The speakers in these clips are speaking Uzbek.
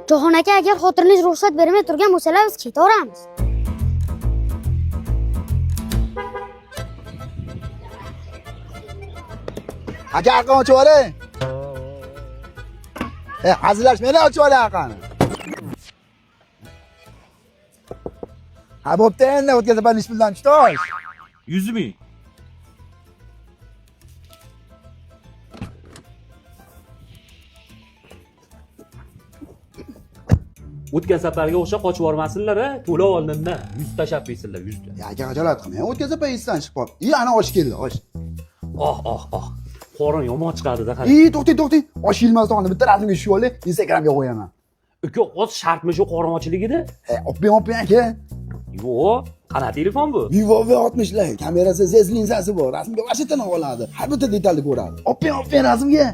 Jahon aka, agar xotiringiz ruxsat bermay turgan bo'lsalar, biz ketaveramiz. Aka aqon ochib oling. Hazillashmanglar, ochib oling aqani. Ha, bo'pti, endi o'tkazaman ish bilan tutosh. 100 ming. O'tgan safarga o'xsha qochib bormasinlar, to'lov oldindan 100 tashab qo'ysinlar, 100 ta. Aka ajolat qilmang. O'tkazib esdan chiqib qoldi. Ana osh keldi, osh. Oh. Qorin yomon chiqadi-da qara. To'xting. Osh yilmasdan bitta rasmga tushib oling, Instagramga qo'yaman. Uka, o'z shartmi shu qorinchiligida? Oping aka. Yo'q, qana telefon bu? Vivo V60 lar, kamerasi, ses linsasi bor. Rasmga vashitdan oladi. Har bitta detalni ko'radi. Oping rasmga.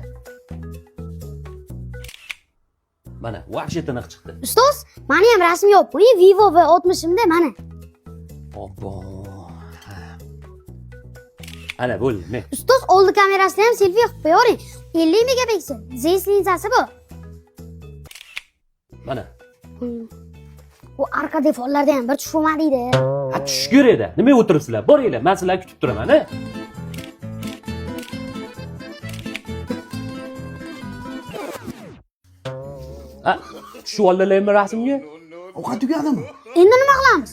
Mana, vahshiy tiniq chiqdi. Ustoz, meni ham rasmga olib qo'ying, Vivo V60 da mana. Obbo. Ana bo'ldi, men. Ustoz, oldi kamerasini ham selfie qilib qo'yavering. 50 megapiksel. Ses linsasi bu. Mana. U arka fonlarda ham bir tushirmadingda. Ha, tushib ko'radi. Nima o'tiribsizlar? Boringlar, men sizlarni kutib turaman, ha? Ha, tushib oldilarmi rasmga? Ovqat tugadimi? Endi nima qilamiz?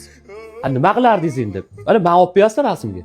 Ha, nima qilardingiz endi? Ana, men olib qo'yasizlar rasmga.